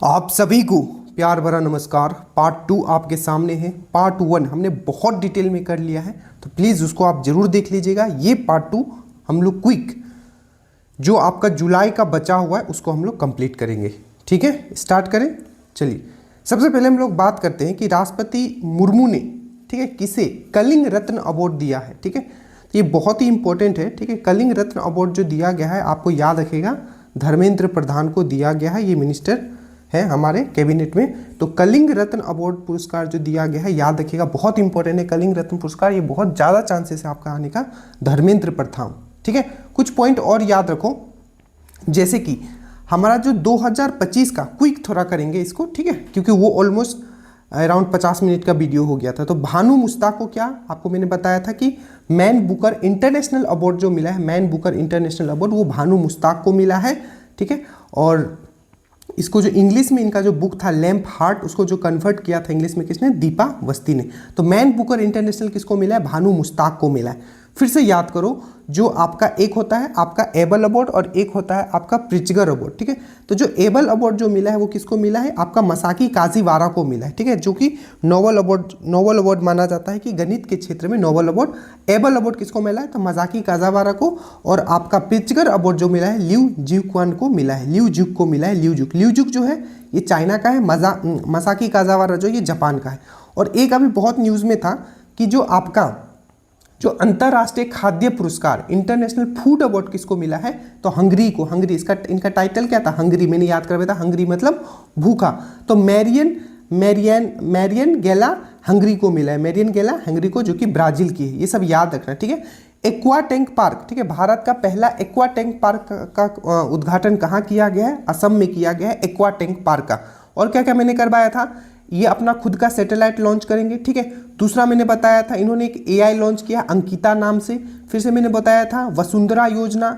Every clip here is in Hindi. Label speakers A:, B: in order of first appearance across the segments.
A: आप सभी को प्यार भरा नमस्कार। पार्ट 2 आपके सामने है। पार्ट 1 हमने बहुत डिटेल में कर लिया है, तो प्लीज़ उसको आप ज़रूर देख लीजिएगा। ये पार्ट 2 हम लोग क्विक जो आपका जुलाई का बचा हुआ है उसको हम लोग कंप्लीट करेंगे। ठीक है, स्टार्ट करें। चलिए, सबसे पहले हम लोग बात करते हैं कि राष्ट्रपति मुर्मू ने, ठीक है, किसे कलिंग रत्न अवार्ड दिया है। ठीक है, तो ये बहुत ही इंपॉर्टेंट है। ठीक है, कलिंग रत्न अवार्ड जो दिया गया है, आपको याद रखेगा, धर्मेंद्र प्रधान को दिया गया है। ये मिनिस्टर है हमारे कैबिनेट में। तो कलिंग रत्न अवार्ड पुरस्कार जो दिया गया है, याद रखिएगा, बहुत इंपॉर्टेंट है कलिंग रत्न पुरस्कार। ये बहुत ज़्यादा चांसेस है आपका आने का, धर्मेंद्र प्रधान। ठीक है, कुछ पॉइंट और याद रखो, जैसे कि हमारा जो 2025 का क्विक थोड़ा करेंगे इसको, ठीक है, क्योंकि वो ऑलमोस्ट अराउंड 50 मिनट का वीडियो हो गया था। तो भानु मुश्ताक को क्या आपको मैंने बताया था कि मैन बुकर इंटरनेशनल अवार्ड जो मिला है, मैन बुकर इंटरनेशनल अवार्ड, वो भानु मुश्ताक को मिला है। ठीक है, और इसको जो इंग्लिश में इनका जो बुक था लैम्प हार्ट, उसको जो कन्वर्ट किया था इंग्लिश में किसने? दीपा अवस्थी ने। तो मैन बुकर इंटरनेशनल किसको मिला है? भानु मुश्ताक को मिला है। फिर से याद करो, जो आपका एक होता है आपका एबल अवार्ड और एक होता है आपका प्रिट्जगर अवार्ड। ठीक है, तो जो एबल अवार्ड जो मिला है वो किसको मिला है? आपका मसाकी काजीवारा को मिला है। ठीक है, जो कि नोबेल अवार्ड माना जाता है कि गणित के क्षेत्र में नोबेल अवार्ड। एबल अवार्ड किसको मिला है? तो मसाकी काजीवारा को। और आपका प्रिट्जगर अवार्ड जो मिला है लियू जिक्वान को मिला है। लियू जुक को मिला है। लियू जुक जो है ये चाइना का है, मसाकी काजीवारा जो ये जापान का है। और एक अभी बहुत न्यूज़ में था कि जो आपका जो अंतर्राष्ट्रीय खाद्य पुरस्कार इंटरनेशनल फूड अवार्ड किसको मिला है? तो हंगरी को। हंगरी, इसका इनका टाइटल क्या था? हंगरी। मैंने याद करवाया था, हंगरी मतलब भूखा। तो मैरियन गेला हंगरी को मिला है। मैरियन गेला हंगरी को, जो कि ब्राजील की है। ये सब याद रखना। ठीक है, एक्वा टैंक पार्क, ठीक है, भारत का पहला एक्वा टैंक पार्क का उद्घाटन कहाँ किया गया है? असम में किया गया है एक्वा टैंक पार्क का। और क्या क्या मैंने करवाया था? ये अपना खुद का सैटेलाइट लॉन्च करेंगे। ठीक है, दूसरा मैंने बताया था इन्होंने एक एआई लॉन्च किया अंकिता नाम से। फिर से मैंने बताया था वसुंधरा योजना,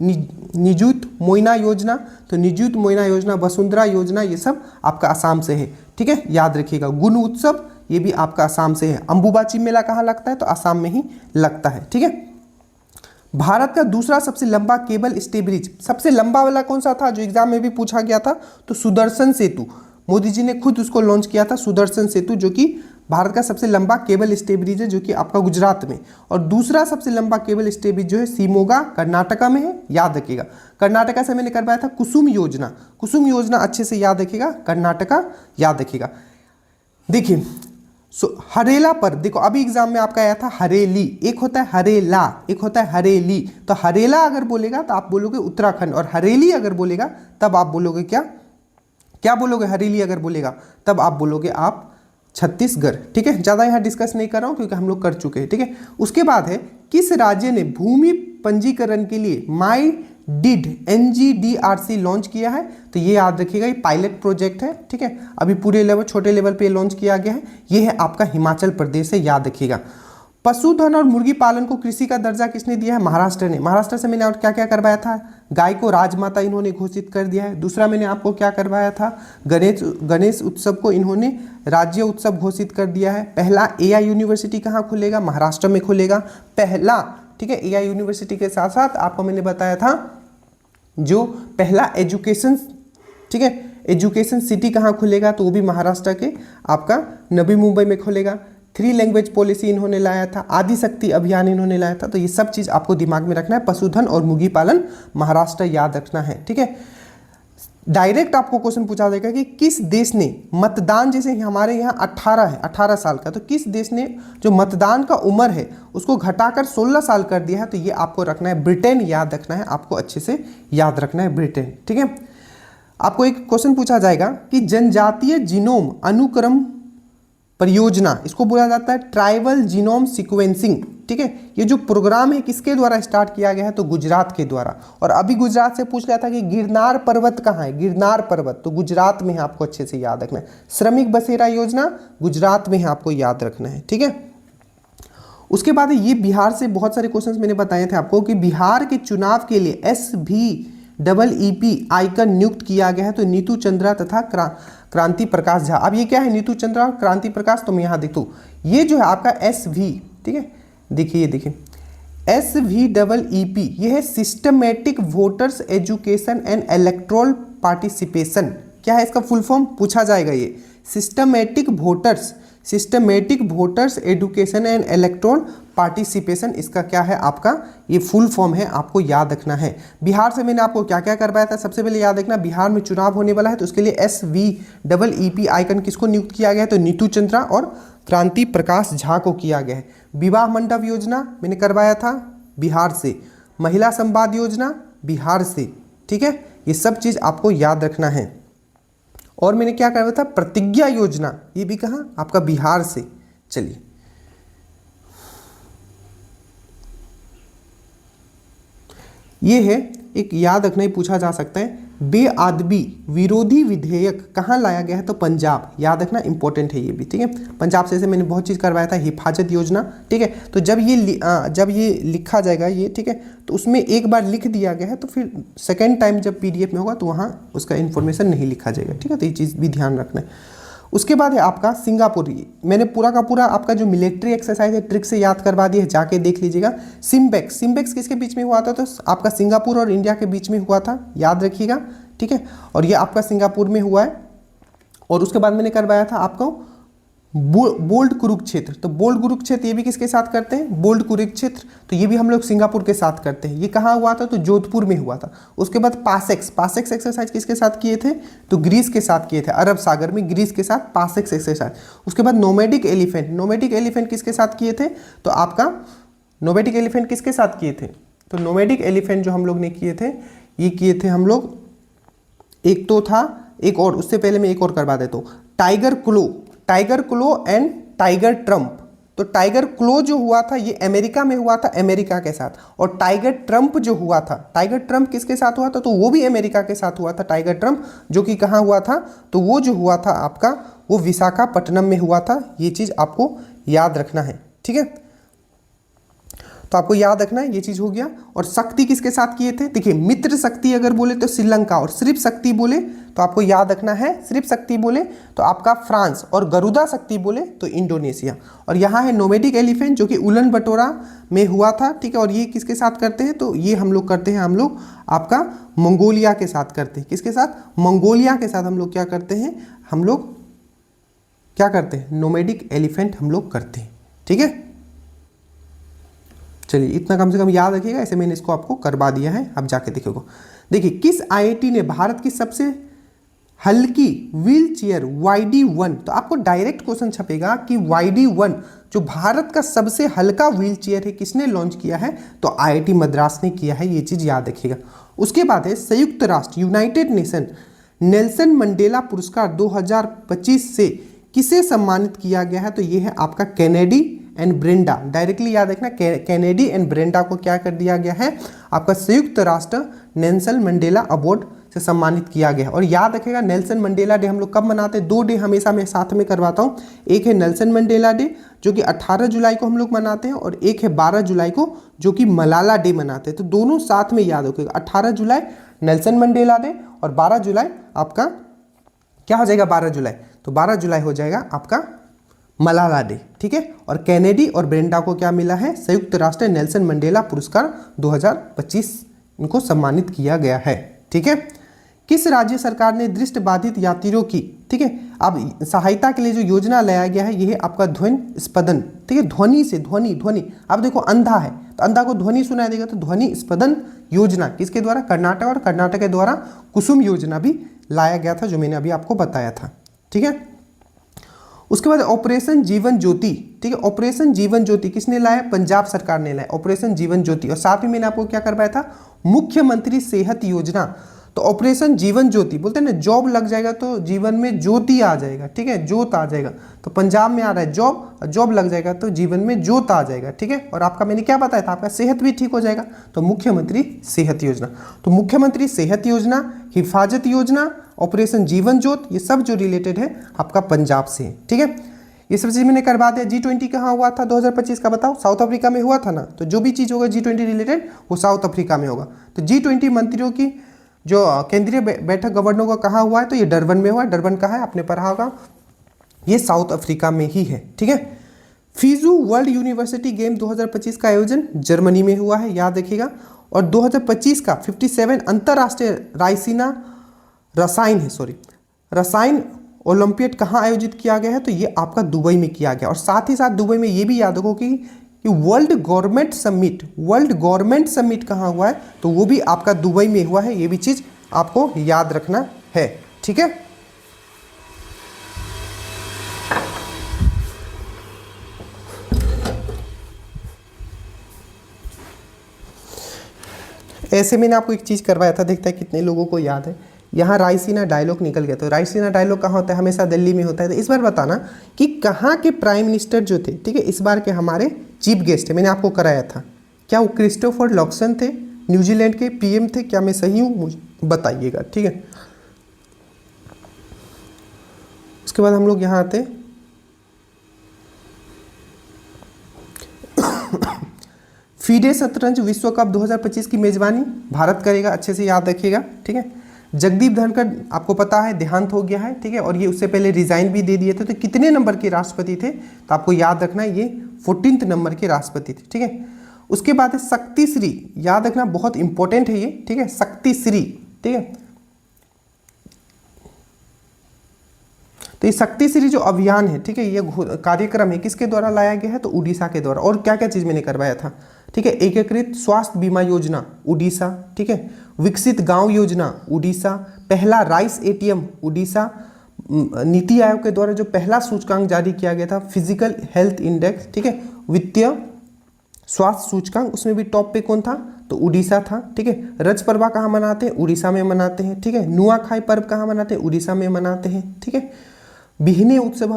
A: निजुत मोइना योजना। तो निजुत मोइना योजना, वसुंधरा योजना, ये सब आपका असम से है। ठीक है, याद रखिएगा। गुण उत्सव ये भी आपका असम से है। अंबुबाची मेला कहाँ लगता है? तो असम में ही लगता है। ठीक है, भारत का दूसरा सबसे लंबा केबल स्टे ब्रिज, सबसे लंबा वाला कौन सा था जो एग्जाम में भी पूछा गया था? तो सुदर्शन सेतु। मोदी जी ने खुद उसको लॉन्च किया था, सुदर्शन सेतु, जो कि भारत का सबसे लंबा केबल स्टे ब्रिज है, जो कि आपका गुजरात में। और दूसरा सबसे लंबा केबल स्टे ब्रिज जो है शिमोगा कर्नाटका में है। याद रखिएगा, कर्नाटका से मैंने करवाया था कुसुम योजना। कुसुम योजना अच्छे से याद रखिएगा, कर्नाटका याद रखिएगा। देखिए, हरेला पर देखो, अभी एग्जाम में आपका आया था हरेली। एक होता है हरेला, एक होता है हरेली। तो हरेला अगर बोलेगा तो आप बोलोगे उत्तराखंड, और हरेली अगर बोलेगा तब आप बोलोगे क्या? क्या बोलोगे? हरेली अगर बोलेगा तब आप बोलोगे आप छत्तीसगढ़। ठीक है, ज़्यादा यहाँ डिस्कस नहीं कर रहा हूँ क्योंकि हम लोग कर चुके हैं। ठीक है, उसके बाद है किस राज्य ने भूमि पंजीकरण के लिए माई डिड NGDRC लॉन्च किया है? तो ये याद रखिएगा, ये पायलट प्रोजेक्ट है। ठीक है, अभी पूरे लेवल, छोटे लेवल पे लॉन्च किया गया है। ये है आपका हिमाचल प्रदेश है, याद रखिएगा। पशुधन और मुर्गी पालन को कृषि का दर्जा किसने दिया है? महाराष्ट्र ने। महाराष्ट्र से मैंने और क्या क्या करवाया था? गाय को राजमाता इन्होंने घोषित कर दिया है। दूसरा मैंने आपको क्या करवाया था? गणेश उत्सव को इन्होंने राज्य उत्सव घोषित कर दिया है। पहला AI यूनिवर्सिटी कहाँ खुलेगा? महाराष्ट्र में खुलेगा पहला। ठीक है, AI यूनिवर्सिटी के साथ साथ आपको मैंने बताया था जो पहला एजुकेशन, ठीक है, एजुकेशन सिटी कहाँ खुलेगा? तो वो भी महाराष्ट्र के आपका नवी मुंबई में खुलेगा। 3 लैंग्वेज पॉलिसी इन्होंने लाया था। आदिशक्ति अभियान इन्होंने लाया था। तो ये सब चीज़ आपको दिमाग में रखना है। पशुधन और मुर्गी पालन महाराष्ट्र याद रखना है। ठीक है, डायरेक्ट आपको क्वेश्चन पूछा जाएगा कि किस देश ने मतदान, जैसे हमारे यहाँ 18 है, 18 साल का, तो किस देश ने जो मतदान का उम्र है उसको घटाकर 16 साल कर दिया है? तो ये आपको रखना है ब्रिटेन, याद रखना है, आपको अच्छे से याद रखना है ब्रिटेन। ठीक है, आपको एक क्वेश्चन पूछा जाएगा कि जनजातीय जीनोम अनुक्रम परियोजना, इसको बोला जाता है ट्राइबल जीनोम सीक्वेंसिंग। ठीक है, ये जो प्रोग्राम है किसके द्वारा स्टार्ट किया गया है? तो गुजरात के द्वारा। और अभी गुजरात से पूछ लिया था कि गिरनार पर्वत कहाँ है? गिरनार पर्वत तो गुजरात में है, आपको अच्छे से याद रखना है। श्रमिक बसेरा योजना गुजरात में है, आपको याद रखना है। ठीक है, उसके बाद ये बिहार से बहुत सारे क्वेश्चंस मैंने बताए थे आपको कि बिहार के चुनाव के लिए SVEEP आइकन नियुक्त किया गया है। तो नीतू चंद्रा तथा क्रांति प्रकाश झा। अब ये क्या है? नीतू चंद्रा और क्रांति प्रकाश। तो मैं यहाँ देखता हूँ, ये जो है आपका SV, ठीक है, देखिए ये देखिए SVEEP, ये है systematic voters education and electoral participation. क्या है इसका फुल फॉर्म, पूछा जाएगा ये। Systematic voters education and electron participation, इसका क्या है आपका ये फुल फॉर्म है, आपको याद रखना है। बिहार से मैंने आपको क्या क्या करवाया था, सबसे पहले याद रखना बिहार में चुनाव होने वाला है, तो उसके लिए SVEEP आइकन किसको नियुक्त किया गया है, तो नीतू चंद्रा और क्रांति प्रकाश झा को किया गया है। विवाह मंडप योजना मैंने करवाया था बिहार से, महिला संवाद योजना बिहार से, ठीक है, ये सब चीज़ आपको याद रखना है। और मैंने क्या करवाया था, प्रतिज्ञा योजना, ये भी कहाँ आपका बिहार से। चलिए ये है एक याद रखना ही पूछा जा सकता है, बेअदबी विरोधी विधेयक कहाँ लाया गया है, तो पंजाब, याद रखना इंपॉर्टेंट है ये भी, ठीक है। पंजाब से मैंने बहुत चीज़ करवाया था, हिफाजत योजना, ठीक है। तो जब ये लिखा जाएगा ये, ठीक है, तो उसमें एक बार लिख दिया गया है, तो फिर सेकेंड टाइम जब PDF में होगा तो वहाँ उसका इन्फॉर्मेशन नहीं लिखा जाएगा, ठीक है। तो ये चीज़ भी ध्यान रखना है। उसके बाद है आपका सिंगापुर, मैंने पूरा का पूरा आपका जो मिलिट्री एक्सरसाइज है ट्रिक से याद करवा दिया है, जाके देख लीजिएगा। सिम्बेक्स किसके बीच में हुआ था, तो आपका सिंगापुर और इंडिया के बीच में हुआ था, याद रखिएगा, ठीक है। और ये आपका सिंगापुर में हुआ है। और उसके बाद मैंने करवाया था आपको बोल्ड कुरुक्षेत्र, तो बोल्ड कुरुक्षेत्र ये भी किसके साथ करते हैं, बोल्ड कुरुक्षेत्र, तो ये भी हम लोग सिंगापुर के साथ करते हैं। ये कहाँ हुआ था, तो जोधपुर में हुआ था। उसके बाद पासेक्स एक्सरसाइज किसके साथ किए थे, तो ग्रीस के साथ किए थे, अरब सागर में ग्रीस के साथ पासेक्स एक्सरसाइज। उसके बाद नोमैडिक एलिफेंट किसके साथ किए थे, तो आपका नोमैडिक एलिफेंट किसके साथ किए थे, तो नोमैडिक एलिफेंट जो हम लोग ने किए थे, ये किए थे हम लोग, एक तो था एक और, उससे पहले मैं एक और करवा देता हूँ, Tiger Claw and Tiger Triumph. तो टाइगर क्लो जो हुआ था ये अमेरिका में हुआ था, अमेरिका के साथ, और टाइगर ट्रम्प जो हुआ था, टाइगर ट्रम्प किसके साथ हुआ था, तो वो भी अमेरिका के साथ हुआ था। टाइगर ट्रम्प जो कि कहाँ हुआ था, तो वो जो हुआ था आपका वो विशाखापट्टनम में हुआ था। ये चीज़ आपको याद रखना है, ठीक है। तो आपको याद रखना है, ये चीज़ हो गया। और शक्ति किसके साथ किए थे, देखिए मित्र शक्ति अगर बोले तो श्रीलंका, और सिर्फ शक्ति बोले तो आपको याद रखना है, सिर्फ शक्ति बोले तो आपका फ्रांस, और गरुदा शक्ति बोले तो इंडोनेशिया। और यहाँ है नोमैडिक एलिफेंट जो कि उलन बटोरा में हुआ था, ठीक है। और ये किसके साथ करते हैं, तो ये हम लोग करते हैं, हम लोग आपका मंगोलिया के साथ करते हैं। किसके साथ, मंगोलिया के साथ हम लोग क्या करते हैं, हम लोग क्या करते हैं, नोमैडिक एलिफेंट हम लोग करते हैं, ठीक है। चलिए इतना कम से कम याद रखिएगा, ऐसे मैंने इसको आपको करवा दिया है, अब जाके देखोगे। देखिए किस IIT ने भारत की सबसे हल्की व्हील चेयर YD1, तो आपको डायरेक्ट क्वेश्चन छपेगा कि YD1 जो भारत का सबसे हल्का व्हील चेयर है किसने लॉन्च किया है, तो IIT मद्रास ने किया है, ये चीज़ याद रखिएगा। उसके बाद है संयुक्त राष्ट्र यूनाइटेड नेशन नेल्सन मंडेला पुरस्कार 2025 से किसे सम्मानित किया गया है, तो ये है आपका केनेडी एंड ब्रेंडा, डायरेक्टली याद रखना, केनेडी एंड ब्रेंडा को क्या कर दिया गया है, आपका संयुक्त राष्ट्र नेल्सन मंडेला अवार्ड से सम्मानित किया गया है। और याद रखेगा नेल्सन मंडेला डे हम लोग कब मनाते हैं, 2 डे हमेशा मैं साथ में करवाता हूँ, एक है नेल्सन मंडेला डे जो कि 18 जुलाई को हम लोग मनाते हैं, और एक है 12 जुलाई को जो कि मलाला डे मनाते हैं। तो दोनों साथ में याद रखेगा, 18 जुलाई नेल्सन मंडेला डे और 12 जुलाई आपका क्या हो जाएगा, 12 जुलाई, तो 12 जुलाई हो जाएगा आपका मलाला डे, ठीक है। और कैनेडी और ब्रेंडा को क्या मिला है, संयुक्त राष्ट्र नेल्सन मंडेला पुरस्कार 2025 इनको सम्मानित किया गया है, ठीक है। किस राज्य सरकार ने दृष्टिबाधित यात्रियों की, ठीक है, अब सहायता के लिए जो योजना लाया गया है, यह है आपका ध्वनि स्पंदन, ठीक है, ध्वनि से ध्वनि। अब देखो अंधा है तो अंधा को ध्वनि सुनाई देगा, तो ध्वनि स्पंदन योजना किसके द्वारा, कर्नाटक, और कर्नाटक के द्वारा कुसुम योजना भी लाया गया था जो मैंने अभी आपको बताया था, ठीक है। उसके बाद ऑपरेशन जीवन ज्योति, ठीक है, ऑपरेशन जीवन ज्योति किसने लाया, पंजाब सरकार ने लाया ऑपरेशन जीवन ज्योति। और साथ ही मैंने आपको क्या करवाया था, मुख्यमंत्री सेहत योजना। तो ऑपरेशन जीवन ज्योति बोलते हैं ना, जॉब लग जाएगा तो जीवन में ज्योति आ जाएगा, ठीक है, ज्योत आ जाएगा। तो पंजाब में आ रहा है जॉब, और जॉब लग जाएगा तो जीवन में ज्योत आ जाएगा, ठीक है। और आपका मैंने क्या बताया था, आपका सेहत भी ठीक हो जाएगा, तो मुख्यमंत्री सेहत योजना। तो मुख्यमंत्री सेहत योजना, हिफाजत योजना, ऑपरेशन जीवन ज्योत, ये सब जो रिलेटेड है आपका पंजाब से है, ठीक है। ये सब चीज़ मैंने करवा दिया। G20 कहाँ हुआ था 2025 का, बताओ, साउथ अफ्रीका में हुआ था ना। तो जो भी चीज़ होगा G20 रिलेटेड वो साउथ अफ्रीका में होगा। तो G20 मंत्रियों की जो केंद्रीय बैठक गवर्नर का कहाँ हुआ है, तो ये डरबन में हुआ है। डरबन कहाँ है, आपने पढ़ा होगा, ये साउथ अफ्रीका में ही है, ठीक है। फीजू वर्ल्ड यूनिवर्सिटी गेम 2025 का आयोजन जर्मनी में हुआ है, याद रखिएगा। और 2025 का 57 अंतर्राष्ट्रीय रायसीना रसायन है, रसायन ओलंपियाड कहाँ आयोजित किया गया है? तो ये आपका दुबई में किया गया। और साथ ही साथ दुबई में ये भी याद रखो कि वर्ल्ड गवर्नमेंट समिट कहाँ हुआ है? तो वो भी आपका दुबई में हुआ है। ये भी चीज़ आपको याद रखना है, ठीक है। ऐसे मैंने आपको एक चीज़ करवाया था, देखता है कितने लोगों को याद है। यहाँ रायसीना डायलॉग निकल गया। तो रायसीना डायलॉग कहाँ होता है? हमेशा दिल्ली में होता है। तो इस बार बताना कि कहाँ के प्राइम मिनिस्टर जो थे, ठीक है, इस बार के हमारे चीफ गेस्ट है। मैंने आपको कराया था, क्या वो क्रिस्टोफर लक्सन थे, न्यूजीलैंड के पीएम थे? क्या मैं सही हूँ? मुझे बताइएगा, ठीक है। उसके बाद हम लोग यहाँ आते फीडे शतरंज विश्व कप 2025 की मेजबानी भारत करेगा, अच्छे से याद रखिएगा, ठीक है। जगदीप धनखड़ आपको पता है देहांत हो गया है, ठीक है, और ये उससे पहले रिजाइन भी दे दिए थे। तो कितने नंबर के राष्ट्रपति थे? तो आपको याद रखना है ये 14th नंबर के राष्ट्रपति थे, ठीक है। उसके बाद है शक्ति श्री, याद रखना बहुत इंपॉर्टेंट है ये, ठीक है, शक्ति श्री, ठीक है। तो ये शक्ति श्री जो अभियान है, ठीक है, ये कार्यक्रम है किसके द्वारा लाया गया है? तो उड़ीसा के द्वारा। और क्या क्या चीज़ मैंने करवाया था, ठीक है, एकीकृत स्वास्थ्य बीमा योजना उड़ीसा, ठीक है, विकसित गांव योजना उड़ीसा, पहला राइस एटीएम उड़ीसा, नीति आयोग के द्वारा जो पहला सूचकांक जारी किया गया था फिजिकल हेल्थ इंडेक्स, ठीक है, वित्तीय स्वास्थ्य सूचकांक, उसमें भी टॉप पे कौन था? तो उड़ीसा था, ठीक है। रज पर्वा कहाँ मनाते हैं? उड़ीसा में मनाते हैं, ठीक है। नुआखाई पर्व कहाँ मनाते हैं? उड़ीसा में मनाते हैं, ठीक है। बिहाने उत्सव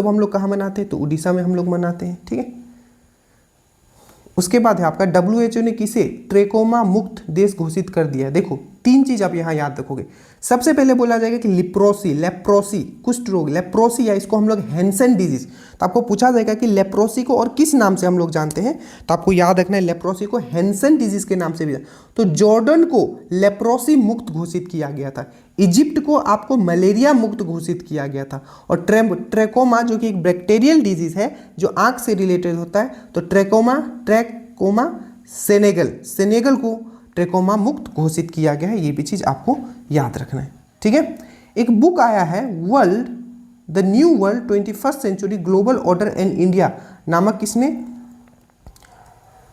A: हम लोग कहाँ मनाते हैं? तो उड़ीसा में हम लोग मनाते हैं, ठीक है। उसके बाद है आपका WHO ने किसे ट्रेकोमा मुक्त देश घोषित कर दिया है? देखो 3 चीज आप यहाँ याद रखोगे। सबसे पहले बोला जाएगा कि लेप्रोसी कुष्ठ रोग, लेप्रोसी या इसको हम लोग हैंसन डिजीज। तो आपको पूछा जाएगा कि लेप्रोसी को और किस नाम से हम लोग जानते हैं? तो आपको याद रखना है लेप्रोसी को हैंसन डिजीज के नाम से भी। तो जॉर्डन को लेप्रोसी मुक्त घोषित किया गया था, इजिप्ट को आपको मलेरिया मुक्त घोषित किया गया था, और ट्रेकोमा जो कि एक बैक्टीरियल डिजीज है जो आंख से रिलेटेड होता है, तो ट्रेकोमा सेनेगल को ट्रेकोमा मुक्त घोषित किया गया है। ये भी चीज आपको याद रखना है, ठीक है। एक बुक आया है the new world 21st century global order and India नामक किसने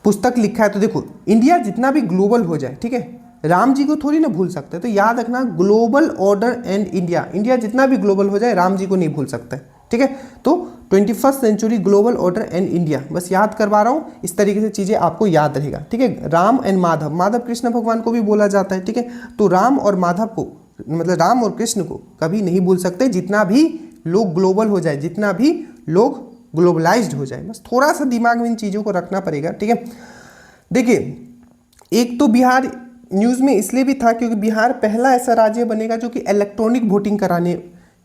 A: पुस्तक लिखा है? तो देखो इंडिया जितना भी ग्लोबल हो जाए, ठीक है, राम जी को थोड़ी ना भूल सकते, तो याद रखना global order and India, India जितना भी ग्लोबल हो जाए राम जी को नहीं भूल सकता है, ठीक है। तो 21st century global order and India, बस याद करवा रहा हूँ, इस तरीके से चीज़ें आपको याद रहेगा, ठीक है। राम एंड माधव कृष्ण भगवान को भी बोला जाता है, ठीक है। तो राम और माधव को, मतलब राम और कृष्ण को कभी नहीं भूल सकते, जितना भी लोग ग्लोबल हो जाए, जितना भी लोग ग्लोबलाइज्ड हो जाए, बस थोड़ा सा दिमाग में इन चीज़ों को रखना पड़ेगा, ठीक है। देखिए एक तो बिहार न्यूज़ में इसलिए भी था क्योंकि बिहार पहला ऐसा राज्य बनेगा जो कि इलेक्ट्रॉनिक वोटिंग कराने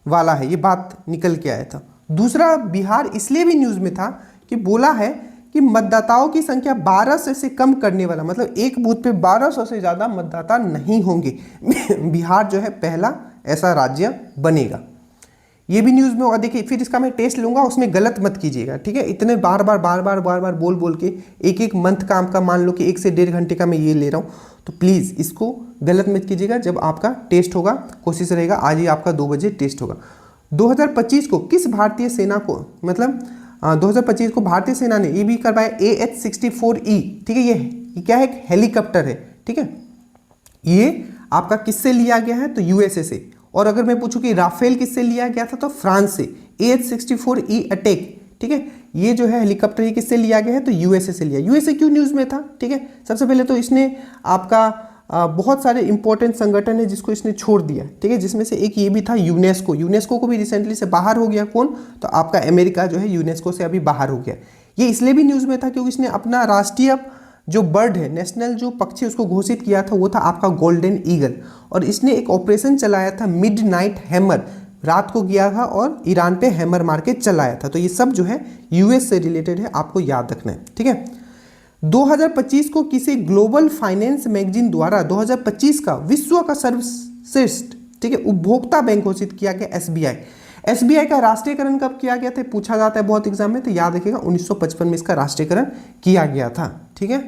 A: वाला है, ये बात निकल के आया था। दूसरा बिहार इसलिए भी न्यूज़ में था कि बोला है कि मतदाताओं की संख्या 1200 से कम करने वाला, मतलब एक बूथ पे 1200 से ज़्यादा मतदाता नहीं होंगे। बिहार जो है पहला ऐसा राज्य बनेगा, ये भी न्यूज़ में होगा। देखिए फिर इसका मैं टेस्ट लूंगा, उसमें गलत मत कीजिएगा, ठीक है। इतने बार बार बोल के एक मंथ का आपका मान लो कि 1 से 1.5 घंटे का मैं ये ले रहा हूँ, तो प्लीज़ इसको गलत मत कीजिएगा। जब आपका टेस्ट होगा, कोशिश रहेगा आज ही आपका 2 बजे टेस्ट होगा। 2025 को किस भारतीय सेना को, मतलब 2025 को भारतीय सेना ने ये भी करवाया AH-64E, ठीक है। ये क्या है? एक हेलीकॉप्टर है, ठीक है। ये आपका किससे लिया गया है? तो USA से। और अगर मैं पूछूं कि राफेल किससे लिया गया था, तो फ्रांस से। AH-64E अटैक, ठीक है, ये जो है हेलीकॉप्टर ये किससे लिया गया है? तो USA से लिया। USA क्यों न्यूज़ में था? ठीक है, सबसे पहले तो इसने आपका बहुत सारे इंपॉर्टेंट संगठन है जिसको इसने छोड़ दिया, ठीक है, जिसमें से एक ये भी था यूनेस्को को भी रिसेंटली से बाहर हो गया। कौन? तो आपका अमेरिका जो है यूनेस्को से अभी बाहर हो गया। ये इसलिए भी न्यूज़ में था क्योंकि इसने अपना राष्ट्रीय जो बर्ड है, नेशनल जो पक्षी उसको घोषित किया था, वो था आपका गोल्डन ईगल। और इसने एक ऑपरेशन चलाया था मिडनाइट हैमर, रात को किया था और ईरान पे हैमर मार के चलाया था। तो ये सब जो है यूएस से रिलेटेड है, आपको याद रखना है, ठीक है। 2025 को किसी ग्लोबल फाइनेंस मैगजीन द्वारा 2025 का विश्व का सर्वश्रेष्ठ, ठीक है, उपभोक्ता बैंक घोषित किया गया एसबीआई का राष्ट्रीयकरण कब किया गया था? पूछा जाता है बहुत एग्जाम में, तो याद रखिएगा 1955 में इसका राष्ट्रीयकरण किया गया था, ठीक है।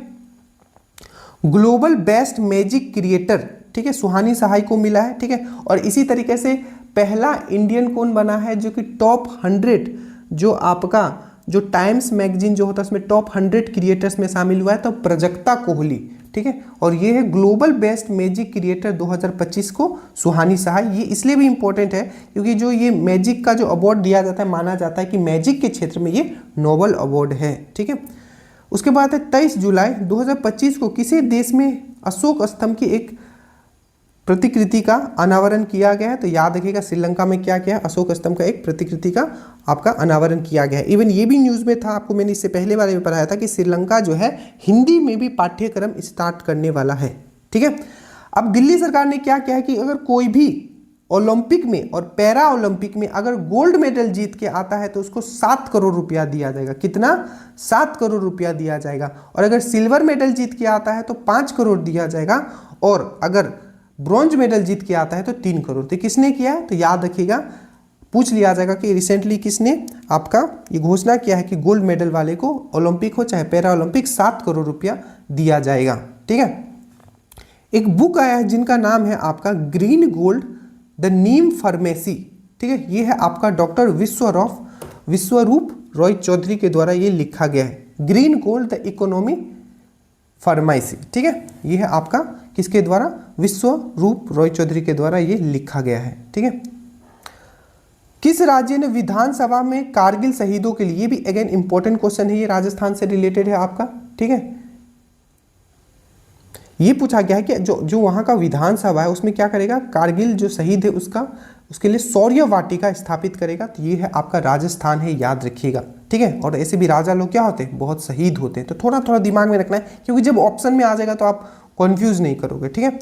A: ग्लोबल बेस्ट मैजिक क्रिएटर, ठीक है, सुहानी सहाय को मिला है, ठीक है। और इसी तरीके से पहला इंडियन कौन बना है जो कि टॉप 100 जो आपका जो टाइम्स मैगजीन जो होता है उसमें टॉप 100 क्रिएटर्स में शामिल हुआ है, तो प्रजक्ता कोहली, ठीक है। और ये है ग्लोबल बेस्ट मैजिक क्रिएटर 2025 को सुहानी सहाय। ये इसलिए भी इंपॉर्टेंट है क्योंकि जो ये मैजिक का जो अवार्ड दिया जाता है, माना जाता है कि मैजिक के क्षेत्र में ये नोबल अवार्ड है, ठीक है। उसके बाद है 23 जुलाई 2025 को किसी देश में अशोक स्तंभ की एक प्रतिकृति का अनावरण किया गया है, तो याद रखिएगा श्रीलंका में क्या किया है, अशोक स्तंभ का एक प्रतिकृति का आपका अनावरण किया गया है। इवन ये भी न्यूज़ में था, आपको मैंने इससे पहले वाले में पढ़ाया था कि श्रीलंका जो है हिंदी में भी पाठ्यक्रम स्टार्ट करने वाला है, ठीक है। अब दिल्ली सरकार ने क्या किया है कि अगर कोई भी ओलंपिक में और पैरा ओलंपिक में अगर गोल्ड मेडल जीत के आता है तो उसको 7 करोड़ रुपया दिया जाएगा। कितना? 7 करोड़ रुपया दिया जाएगा। और अगर सिल्वर मेडल जीत के आता है तो 5 करोड़ दिया जाएगा, और अगर ब्रॉन्ज मेडल जीत के आता है तो 3 करोड़। तो किसने किया है? तो याद रखिएगा, पूछ लिया जाएगा कि रिसेंटली किसने आपका ये घोषणा किया है कि गोल्ड मेडल वाले को ओलंपिक हो चाहे पैरा ओलंपिक 7 करोड़ रुपया दिया जाएगा, ठीक है। एक बुक आया है जिनका नाम है आपका green gold the Neem pharmacy, ठीक है। ये है आपका डॉक्टर विश्वरूप रॉय चौधरी के द्वारा ये लिखा गया है, green gold the economy pharmacy, ठीक है। ये है आपका किसके द्वारा? विश्वरूप रॉय चौधरी के द्वारा ये लिखा गया है, ठीक है। किस राज्य ने विधानसभा में कारगिल शहीदों के लिए, भी अगेन इंपॉर्टेंट क्वेश्चन है, ये राजस्थान से रिलेटेड है आपका, ठीक है। ये पूछा गया है कि जो वहां का विधानसभा है उसमें क्या करेगा, कारगिल जो शहीद है उसके लिए शौर्य वाटिका स्थापित करेगा। तो ये है आपका राजस्थान है, याद रखिएगा, ठीक है। और ऐसे भी राजा लोग क्या होते हैं, बहुत शहीद होते हैं, तो थोड़ा थोड़ा दिमाग में रखना है क्योंकि जब ऑप्शन में आ जाएगा तो आप कंफ्यूज नहीं करोगे, ठीक है।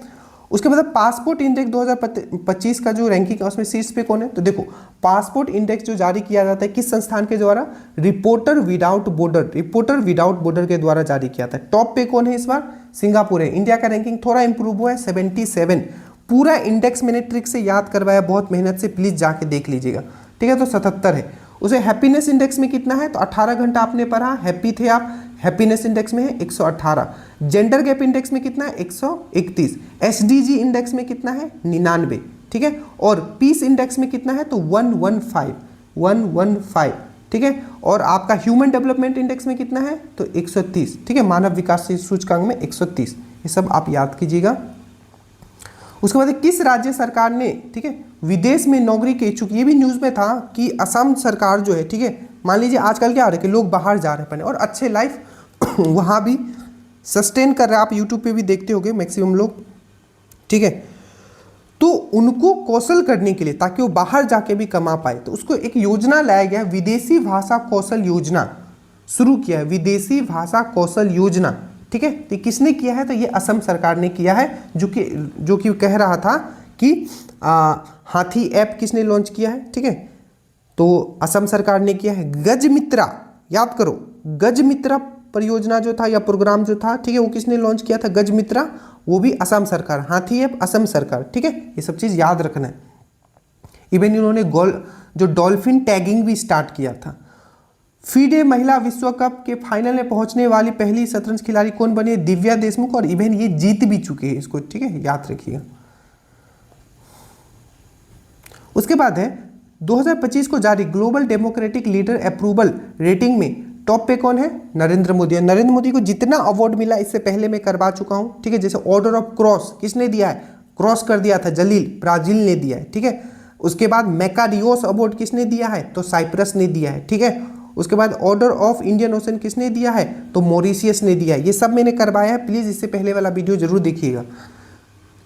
A: उसके बाद पासपोर्ट इंडेक्स 2025 का जो रैंकिंग है उसमें शीर्ष पे कौन है? तो देखो, पासपोर्ट इंडेक्स जो जारी किया जाता है किस संस्थान के द्वारा? रिपोर्टर विदाउट बॉर्डर के द्वारा जारी किया था। टॉप पे कौन है इस बार? सिंगापुर है। इंडिया का रैंकिंग थोड़ा इंप्रूव हुआ है, 77। पूरा इंडेक्स मैंने ट्रिक से याद करवाया, बहुत मेहनत से, प्लीज जाके देख लीजिएगा, ठीक है। तो 77 है। उसे हैप्पीनेस इंडेक्स में कितना है? तो 18 घंटा आपने पढ़ा, हैप्पी थे आप, हैप्पीनेस इंडेक्स में है 118। जेंडर गैप इंडेक्स में कितना है? 131। एसडीजी इंडेक्स में कितना है? 99, ठीक है। और पीस इंडेक्स में कितना है? तो 115, ठीक है। और आपका ह्यूमन डेवलपमेंट इंडेक्स में कितना है? तो 130, ठीक है। मानव विकास सूचकांक में 130, ये सब आप याद कीजिएगा। उसके बाद किस राज्य सरकार ने, ठीक है, विदेश में नौकरी के इच्छुक, ये भी न्यूज़ में था कि असम सरकार जो है, ठीक है, मान लीजिए आजकल क्या हो रहा है कि लोग बाहर जा रहे हैं पढ़ने और अच्छे लाइफ वहाँ भी सस्टेन कर रहे हैं, आप यूट्यूब पे भी देखते होंगे मैक्सिमम लोग, ठीक है। तो उनको कौशल करने के लिए, ताकि वो बाहर जाके भी कमा पाए, तो उसको एक योजना लाया गया, विदेशी भाषा कौशल योजना शुरू किया है, विदेशी भाषा कौशल योजना, ठीक है। तो किसने किया है? तो ये असम सरकार ने किया है, जो कि कह रहा था कि हाथी ऐप किसने लॉन्च किया है, ठीक है। तो असम सरकार ने किया है। गजमित्रा, याद करो, गजमित्रा परियोजना जो था या प्रोग्राम जो था, ठीक है, वो किसने लॉन्च किया था? गजमित्रा, वो भी असम सरकार। हाथी ऐप असम सरकार, ठीक है। ये सब चीज़ याद रखना है। इवन इन्होंने जो डॉल्फिन टैगिंग भी स्टार्ट किया था। फीडे महिला विश्व कप के फाइनल में पहुंचने वाली पहली शतरंज खिलाड़ी कौन बनी? दिव्या देशमुख, और इवन ये जीत भी चुके हैं इसको, ठीक है, याद रखिएगा। उसके बाद है 2025 को जारी global democratic leader approval rating में टॉप पे कौन है? नरेंद्र मोदी है। नरेंद्र मोदी को जितना अवार्ड मिला इससे पहले मैं करवा चुका हूं, ठीक है। जैसे ऑर्डर ऑफ क्रॉस किसने दिया है? क्रॉस कर दिया था जलील, ब्राजील ने दिया है, ठीक है। उसके बाद मैकारियोस अवार्ड किसने दिया है? तो साइप्रस ने दिया है, ठीक है। उसके बाद ऑर्डर ऑफ इंडियन ओशन किसने दिया है? तो मॉरिशियस ने दिया है। ये सब मैंने करवाया है, प्लीज इससे पहले वाला वीडियो जरूर देखिएगा।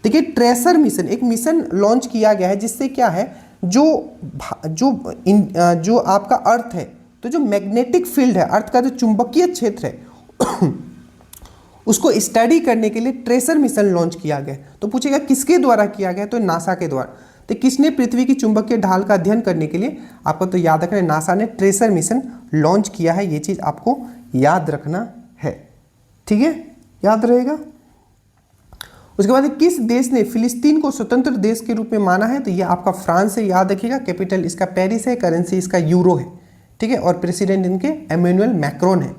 A: देखिए, ट्रेसर मिशन, एक मिशन लॉन्च किया गया है जिससे क्या है, जो आपका अर्थ है, तो जो मैग्नेटिक फील्ड है, अर्थ का जो चुंबकीय क्षेत्र है उसको स्टडी करने के लिए ट्रेसर मिशन लॉन्च किया गया। तो पूछेगा किसके द्वारा किया गया? तो नासा के द्वारा। तो किसने पृथ्वी की चुंबकीय ढाल का अध्ययन करने के लिए, आपको तो याद रखना है, नासा ने ट्रेसर मिशन लॉन्च किया है। ये चीज आपको याद रखना है, ठीक है, याद रहेगा। उसके बाद किस देश ने फिलिस्तीन को स्वतंत्र देश के रूप में माना है? तो ये आपका फ्रांस से, याद रखिएगा। कैपिटल इसका पेरिस है, करेंसी इसका यूरो है, ठीक है। और प्रेसिडेंट इनके एमेनुअल मैक्रोन है।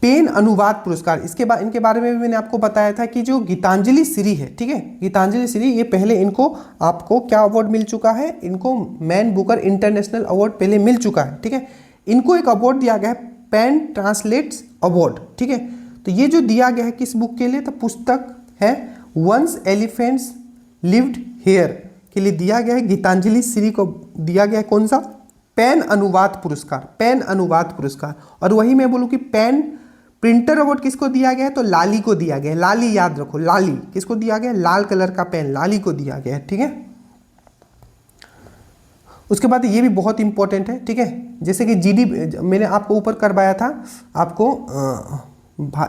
A: पेन अनुवाद पुरस्कार, इसके बाद इनके बारे में भी मैंने आपको बताया था कि जो गीतांजलि श्री है, ठीक है, गीतांजलि श्री, ये पहले इनको आपको क्या अवार्ड मिल चुका है, इनको मैन बुकर इंटरनेशनल अवार्ड पहले मिल चुका है, ठीक है। इनको एक अवार्ड दिया गया है पेन ट्रांसलेट्स अवार्ड, ठीक है। तो ये जो दिया गया है किस बुक के लिए, तो पुस्तक है वंस एलिफेंट्स लिव्ड हेयर के लिए दिया गया है। गीतांजलि श्री को दिया गया है कौन सा, पेन अनुवाद पुरस्कार, पेन अनुवाद पुरस्कार। और वही मैं बोलूँ कि पेन प्रिंटर अवार्ड किसको दिया गया है, तो लाली को दिया गया है। लाली याद रखो, लाली किसको दिया गया है, लाल कलर का पेन लाली को दिया गया है, ठीक है। उसके बाद ये भी बहुत इंपॉर्टेंट है, ठीक है, जैसे कि जीडी मैंने आपको ऊपर करवाया था, आपको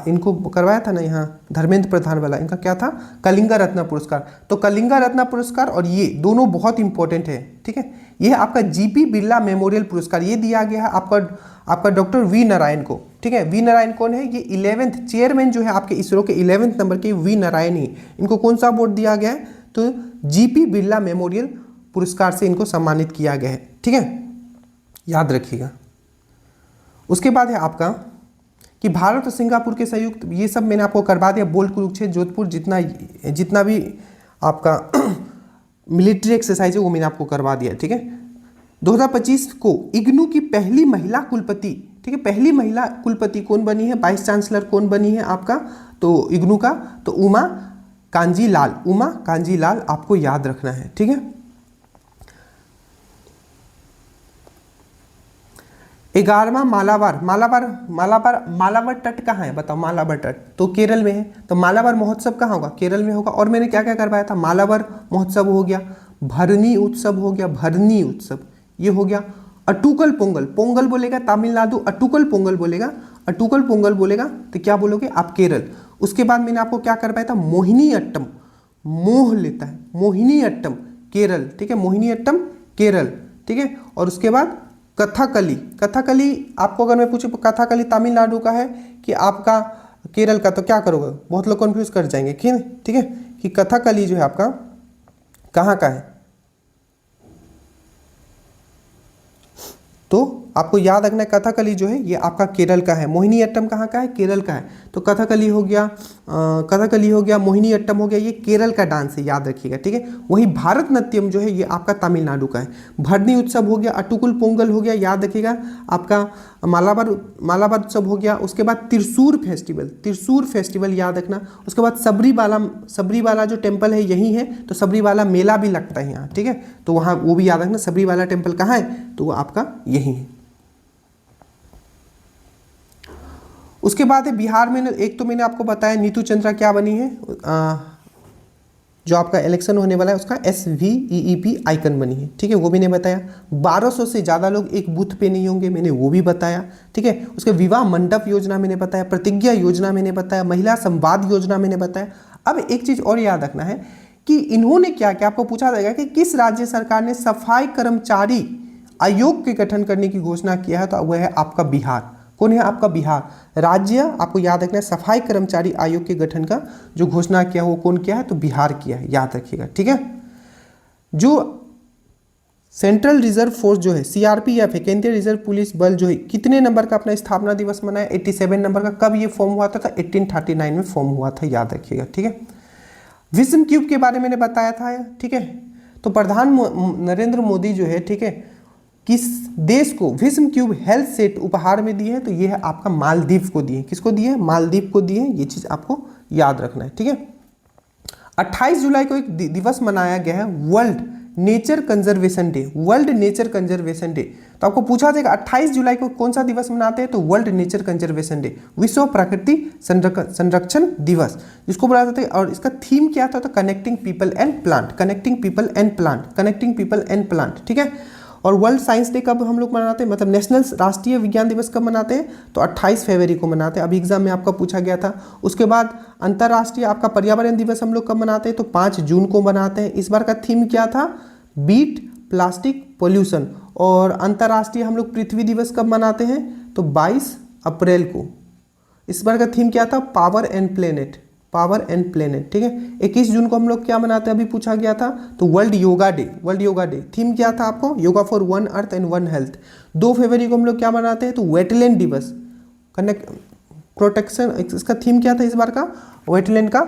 A: इनको करवाया था ना यहाँ धर्मेंद्र प्रधान वाला, इनका क्या था, कलिंगा रत्न पुरस्कार। तो कलिंगा रत्न पुरस्कार और ये दोनों बहुत इंपॉर्टेंट है, ठीक है। ये आपका जीपी बिरला मेमोरियल पुरस्कार ये दिया गया है आपका डॉक्टर वी नारायण को, ठीक है। वी नारायण कौन है, ये 11th चेयरमैन जो है आपके इसरो के 11th नंबर के वी नारायण ही, इनको कौन सा अवार्ड दिया गया है, तो जीपी बिरला मेमोरियल पुरस्कार से इनको सम्मानित किया गया है, ठीक है, याद रखिएगा। उसके बाद है आपका कि भारत और सिंगापुर के संयुक्त, ये सब मैंने आपको करवा दिया, बोल्ट कुरुक्षेत्र जोधपुर, जितना भी आपका मिलिट्री एक्सरसाइज है वो मैंने आपको करवा दिया, ठीक है। 2025 को इग्नू की पहली महिला कुलपति, ठीक है, पहली महिला कुलपति कौन बनी है, वाइस चांसलर कौन बनी है आपका, तो इग्नू का, तो उमा कांजी लाल आपको याद रखना है, ठीक है। 11वां मालाबार तट कहाँ है, बताओ, मालाबार तट तो केरल में है, तो मालाबार महोत्सव कहाँ होगा, केरल में होगा। और मैंने क्या क्या करवाया था, मालाबार महोत्सव हो गया, भरनी उत्सव हो गया, भरनी उत्सव ये हो गया, अटूकल पोंगल, पोंगल बोलेगा तमिलनाडु, अटूकल पोंगल बोलेगा, अटूकल पोंगल बोलेगा तो क्या बोलोगे आप, केरल। उसके बाद मैंने आपको क्या करवाया था, मोहिनी अट्टम, मोह लेता है, मोहिनी अट्टम केरल, ठीक है, मोहिनी अट्टम केरल, ठीक है। और उसके बाद कथकली, कथकली आपको अगर मैं पूछूं कथकली तमिलनाडु का है कि आपका केरल का, तो क्या करोगे, बहुत लोग कंफ्यूज कर जाएंगे, ठीक है, कि कथकली जो है आपका कहाँ का है, तो आपको याद रखना है कथकली जो है ये आपका केरल का है, मोहिनी अट्टम कहाँ का है, केरल का है। तो कथकली हो गया, मोहिनी अट्टम हो गया, ये केरल का डांस है, याद रखिएगा, ठीक है। वही भारतनाट्यम जो है ये आपका तमिलनाडु का है। भरनी उत्सव हो गया, अटूकुल पोंगल हो गया, याद रखिएगा, आपका मालाबार उत्सव हो गया। उसके बाद त्रिशूर फेस्टिवल याद रखना। उसके बाद सबरीवाला जो टेम्पल है यही है, तो सबरीवाला मेला भी लगता है यहाँ, ठीक है, तो वहाँ वो भी याद रखना, सबरीवाला टेम्पल कहाँ है, तो वो आपका यही है। उसके बाद है बिहार में, एक तो मैंने आपको बताया नीतू चंद्रा क्या बनी है, जो आपका इलेक्शन होने वाला है उसका SVEEP आइकन बनी है, ठीक है, वो मैंने बताया। 1200 से ज़्यादा लोग एक बूथ पे नहीं होंगे, मैंने वो भी बताया, ठीक है। उसके विवाह मंडप योजना मैंने बताया, प्रतिज्ञा योजना मैंने बताया, महिला संवाद योजना मैंने बताया। अब एक चीज़ और याद रखना है कि इन्होंने क्या क्या, आपको पूछा जाएगा कि किस राज्य सरकार ने सफाई कर्मचारी आयोग के गठन करने की घोषणा किया है, तो वह है आपका बिहार। कौन है आपका, बिहार राज्य। आपको याद रखना है सफाई कर्मचारी आयोग के गठन का जो घोषणा किया वो कौन किया है, तो बिहार किया है, याद रखिएगा, ठीक है। जो सेंट्रल रिजर्व फोर्स जो है CRPF है, केंद्रीय रिजर्व पुलिस बल जो है, कितने नंबर का अपना स्थापना दिवस मनाया, 87 नंबर का। कब ये फॉर्म हुआ था 1839 में फॉर्म हुआ था, याद रखिएगा, ठीक है। विजन क्यूब के बारे में मैंने बताया था, ठीक है। तो प्रधान नरेंद्र मोदी जो है, ठीक है, किस देश को विजन क्यूब हेल्थ सेट उपहार में दिए है, तो ये है आपका मालदीव को दिए। किसको दिए, मालदीव को दिए, ये चीज आपको याद रखना है, ठीक है। 28 जुलाई को एक दिवस मनाया गया है, world nature conservation day, world nature conservation day. तो आपको पूछा जाएगा 28 जुलाई को कौन सा दिवस मनाते हैं, तो वर्ल्ड नेचर कंजर्वेशन डे, विश्व प्रकृति संरक्षण दिवस जिसको बोला जाता है। और इसका थीम क्या था, तो connecting people and plant, connecting people and plant, connecting people and plant, ठीक है। और वर्ल्ड साइंस डे कब हम लोग मनाते हैं, मतलब नेशनल राष्ट्रीय विज्ञान दिवस कब मनाते हैं, तो 28 फरवरी को मनाते हैं। अभी एग्जाम में आपका पूछा गया था। उसके बाद अंतर्राष्ट्रीय आपका पर्यावरण दिवस हम लोग कब मनाते हैं, तो 5 जून को मनाते हैं। इस बार का थीम क्या था, बीट प्लास्टिक पोल्यूशन। और अंतर्राष्ट्रीय हम लोग पृथ्वी दिवस कब मनाते हैं, तो 22 अप्रैल को। इस बार का थीम क्या था, power and planet, power and planet, ठीक है। 21 जून को हम लोग क्या मनाते हैं, अभी पूछा गया था, तो world yoga day, world yoga day. Theme क्या था आपको, yoga for one earth and one health. 2 फरवरी को हम लोग क्या मनाते हैं, तो वेटलैंड दिवस, प्रोटेक्शन, इसका थीम क्या था इस बार का, वेटलैंड का,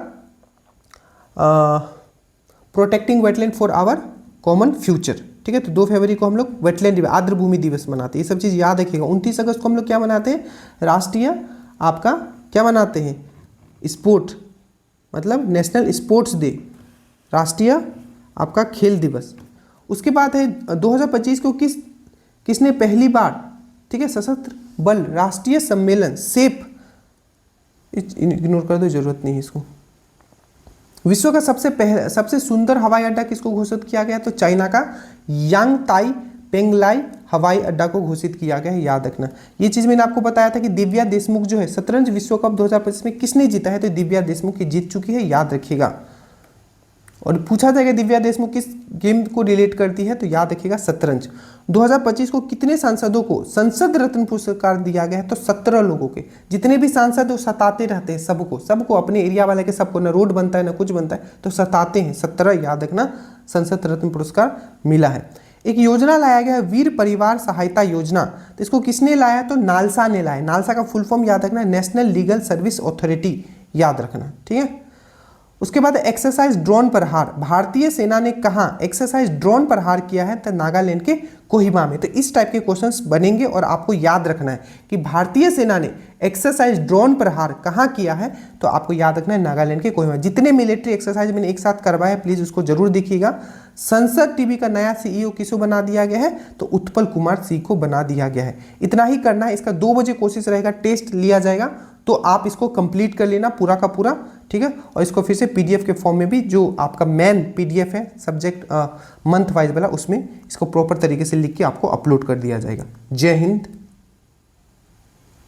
A: protecting wetland for our common future, ठीक है। तो 2 फरवरी को हम लोग वेटलैंड आर्द्र भूमि दिवस मनाते हैं, ये सब चीज़ याद रखिएगा। 29 अगस्त को हम लोग क्या मनाते हैं, राष्ट्रीय आपका क्या मनाते हैं, स्पोर्ट, मतलब नेशनल स्पोर्ट्स डे, राष्ट्रीय आपका खेल दिवस। उसके बाद है 2025 को किसने पहली बार, ठीक है, सशस्त्र बल राष्ट्रीय सम्मेलन सेप, इग्नोर कर दो, जरूरत नहीं है इसको। विश्व का सबसे सुंदर हवाई अड्डा किसको घोषित किया गया, तो चाइना का यांगताई पेंगलाई हवाई अड्डा को घोषित किया गया है, याद रखना। ये चीज़ मैंने आपको बताया था कि दिव्या देशमुख जो है शतरंज विश्व कप 2025 में किसने जीता है, तो दिव्या देशमुख की जीत चुकी है, याद रखिएगा। और पूछा जाएगा दिव्या देशमुख किस गेम को रिलेट करती है, तो याद रखिएगा शतरंज। 2025 को कितने सांसदों को संसद रत्न पुरस्कार दिया गया है, तो 17 लोगों के। जितने भी सांसद वो सताते रहते हैं सबको अपने एरिया वाले के सबको, ना रोड बनता है ना कुछ बनता है, तो सताते हैं, 17 याद रखना, संसद रत्न पुरस्कार मिला है। एक योजना लाया गया है वीर परिवार सहायता योजना, तो इसको किसने लाया, तो नालसा ने लाया। नालसा का फुल फॉर्म याद रखना, नेशनल लीगल सर्विस अथॉरिटी, याद रखना, ठीक है। उसके बाद एक्सरसाइज ड्रोन प्रहार, भारतीय सेना ने कहाँ एक्सरसाइज ड्रोन प्रहार किया है, तो नागालैंड के कोहिमा में। तो इस टाइप के क्वेश्चंस बनेंगे और आपको याद रखना है कि भारतीय सेना ने एक्सरसाइज ड्रोन प्रहार कहाँ किया है, तो आपको याद रखना है नागालैंड के कोहिमा। जितने मिलिट्री एक्सरसाइज मैंने एक साथ करवाया है प्लीज उसको जरूर देखिएगा। संसद टीवी का नया सीईओ किसको बना दिया गया है, तो उत्पल कुमार सिंह को बना दिया गया है। इतना ही करना है, इसका 2 बजे कोशिश रहेगा, टेस्ट लिया जाएगा, तो आप इसको कंप्लीट कर लेना पूरा का पूरा, ठीक है। और इसको फिर से पीडीएफ के फॉर्म में भी, जो आपका मेन पीडीएफ है सब्जेक्ट मंथ वाइज वाला, उसमें इसको प्रॉपर तरीके से लिख के आपको अपलोड कर दिया जाएगा। जय हिंद।